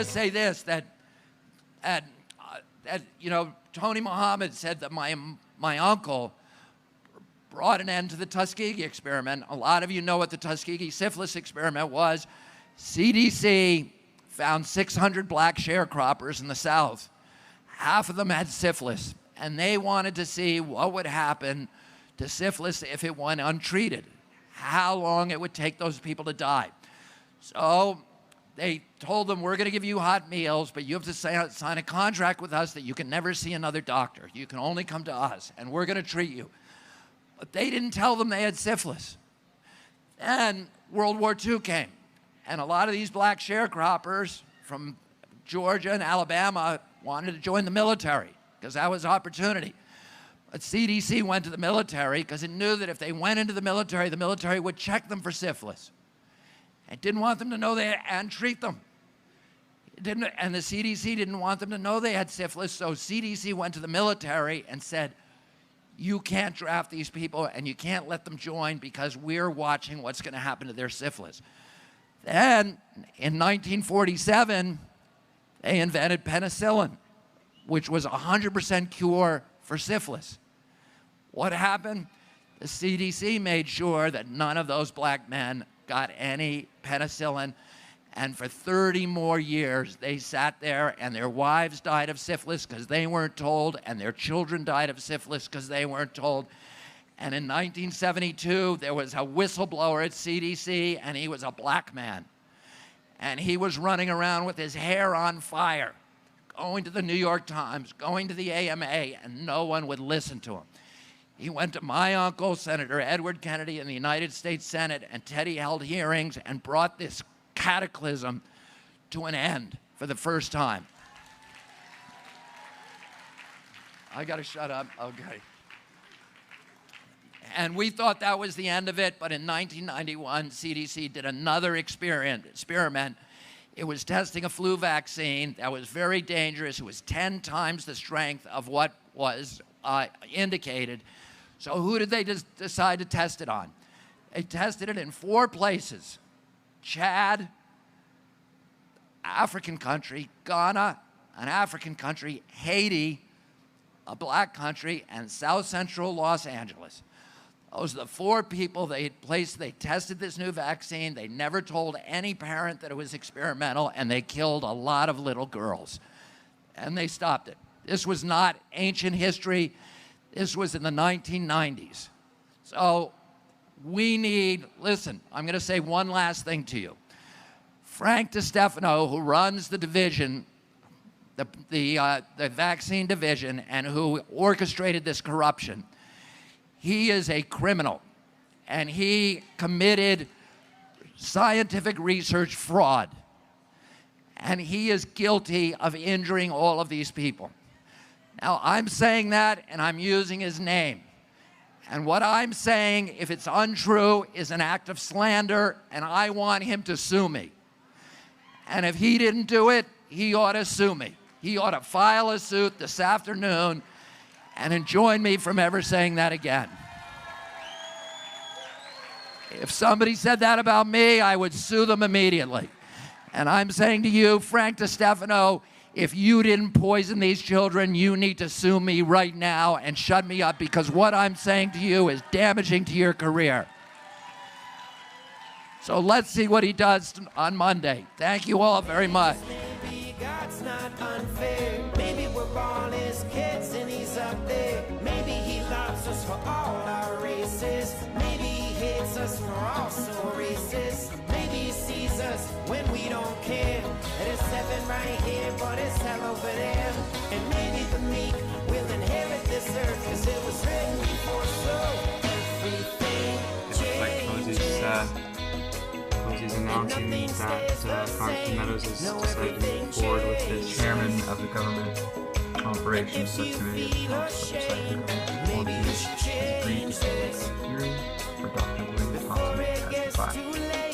to say this, that Tony Muhammad said that my uncle brought an end to the Tuskegee experiment. A lot of you know what the Tuskegee syphilis experiment was. CDC found 600 black sharecroppers in the South. Half of them had syphilis, and they wanted to see what would happen to syphilis if it went untreated, how long it would take those people to die. So they told them, we're going to give you hot meals, but you have to sign a contract with us that you can never see another doctor. You can only come to us, and we're going to treat you. But they didn't tell them they had syphilis. Then World War II came, and a lot of these black sharecroppers from Georgia and Alabama wanted to join the military because that was opportunity. But CDC went to the military because it knew that if they went into the military would check them for syphilis. It didn't want them to know they had, and treat them. And the CDC didn't want them to know they had syphilis, so CDC went to the military and said, you can't draft these people and you can't let them join because we're watching what's going to happen to their syphilis. Then, in 1947, they invented penicillin, which was a 100% cure for syphilis. What happened? The CDC made sure that none of those black men got any penicillin, and for 30 more years they sat there and their wives died of syphilis because they weren't told, and their children died of syphilis because they weren't told. And in 1972 there was a whistleblower at CDC, and he was a black man, and he was running around with his hair on fire, going to the New York Times, going to the AMA, and no one would listen to him. He went to my uncle, Senator Edward Kennedy, in the United States Senate, and Teddy held hearings and brought this cataclysm to an end for the first time. I gotta shut up, okay. And we thought that was the end of it, but in 1991, CDC did another experiment. It was testing a flu vaccine that was very dangerous. It was 10 times the strength of what was indicated. So who did they decide to test it on? They tested it in 4 places: Chad, African country; Ghana, an African country; Haiti, a black country; and South Central Los Angeles. Those are the 4 people they tested this new vaccine. They never told any parent that it was experimental, and they killed a lot of little girls. And they stopped it. This was not ancient history. This was in the 1990s. So we need, listen, I'm going to say one last thing to you. Frank DeStefano, who runs the division, the vaccine division, and who orchestrated this corruption, he is a criminal, and he committed scientific research fraud, and he is guilty of injuring all of these people. Now, I'm saying that, and I'm using his name. And what I'm saying, if it's untrue, is an act of slander, and I want him to sue me. And if he didn't do it, he ought to sue me. He ought to file a suit this afternoon and enjoin me from ever saying that again. If somebody said that about me, I would sue them immediately. And I'm saying to you, Frank DeStefano, if you didn't poison these children, you need to sue me right now and shut me up, because what I'm saying to you is damaging to your career. So let's see what he does on Monday. Thank you all very much. Maybe God's not unfair. Maybe we're all his kids and he's up there. Maybe he loves us for all our races. Maybe he hates us for also racist. Maybe he sees us when we don't care. There's heaven right here, but it's hell over there. And maybe the meek will inherit this earth, cause it was written before, so everything changes. Cozy's announcing that Farmington Meadows has decided to move forward with the chairman of the government operations subcommittee of oversight and government qualities has agreed to hold a hearing for Dr. William Thompson to testify.